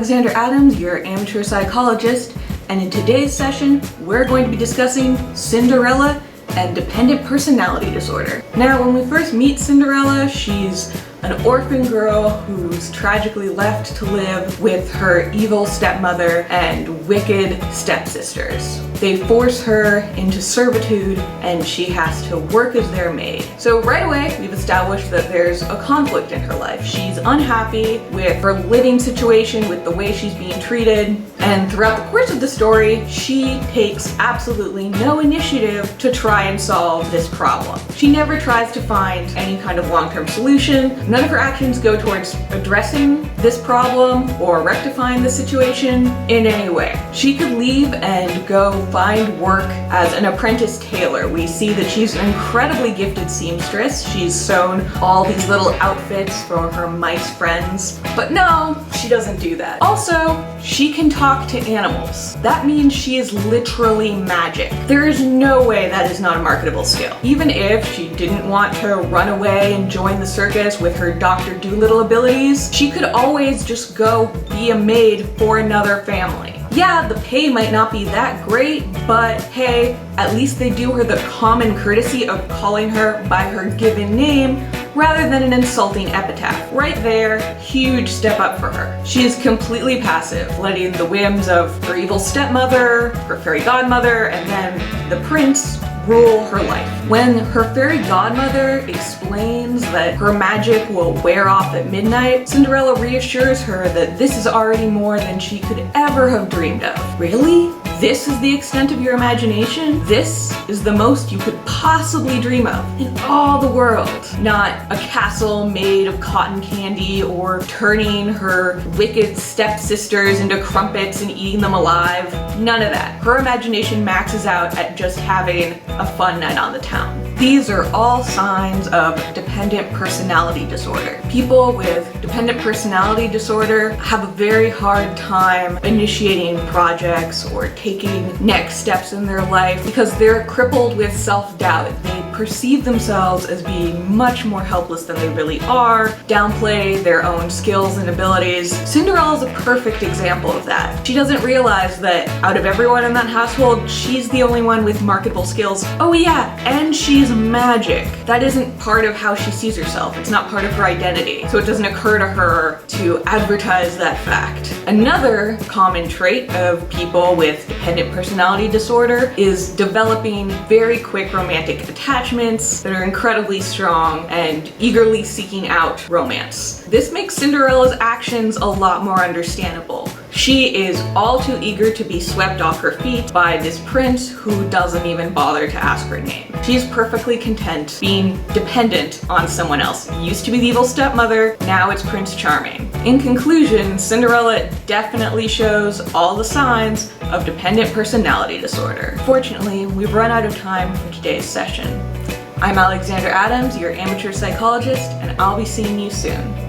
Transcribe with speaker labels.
Speaker 1: Alexander Adams, your amateur psychologist, and in today's session, we're going to be discussing Cinderella and dependent personality disorder. Now, when we first meet Cinderella, she's an orphan girl who's tragically left to live with her evil stepmother and wicked stepsisters. They force her into servitude and she has to work as their maid. So right away, we've established that there's a conflict in her life. She's unhappy with her living situation, with the way she's being treated, and throughout the course of the story, she takes absolutely no initiative to try and solve this problem. She never tries to find any kind of long-term solution. None of her actions go towards addressing this problem or rectifying the situation in any way. She could leave and go find work as an apprentice tailor. We see that she's an incredibly gifted seamstress. She's sewn all these little outfits for her mice friends. But no, she doesn't do that. Also, she can talk to animals. That means she is literally magic. There is no way that is not a marketable skill. Even if she didn't want to run away and join the circus with her Dr. Dolittle abilities, she could always just go be a maid for another family. Yeah, the pay might not be that great, but hey, at least they do her the common courtesy of calling her by her given name rather than an insulting epitaph. Right there, huge step up for her. She is completely passive, letting the whims of her evil stepmother, her fairy godmother, and then the prince rule her life. When her fairy godmother explains that her magic will wear off at midnight, Cinderella reassures her that this is already more than she could ever have dreamed of. Really? This is the extent of your imagination? This is the most you could possibly dream of in all the world. Not a castle made of cotton candy or turning her wicked stepsisters into crumpets and eating them alive. None of that. Her imagination maxes out at just having a fun night on the town. These are all signs of dependent personality disorder. People with dependent personality disorder have a very hard time initiating projects or taking next steps in their life because they're crippled with self-doubt. They perceive themselves as being much more helpless than they really are, downplay their own skills and abilities. Cinderella is a perfect example of that. She doesn't realize that out of everyone in that household, she's the only one with marketable skills. Oh yeah, and she's magic. That isn't part of how she sees herself. It's not part of her identity. So it doesn't occur to her to advertise that fact. Another common trait of people with dependent personality disorder is developing very quick romantic attachments that are incredibly strong and eagerly seeking out romance. This makes Cinderella's actions a lot more understandable. She is all too eager to be swept off her feet by this prince who doesn't even bother to ask her name. She's perfectly content being dependent on someone else. It used to be the evil stepmother, now it's Prince Charming. In conclusion, Cinderella definitely shows all the signs of dependent personality disorder. Fortunately, we've run out of time for today's session. I'm Alexander Adams, your amateur psychologist, and I'll be seeing you soon.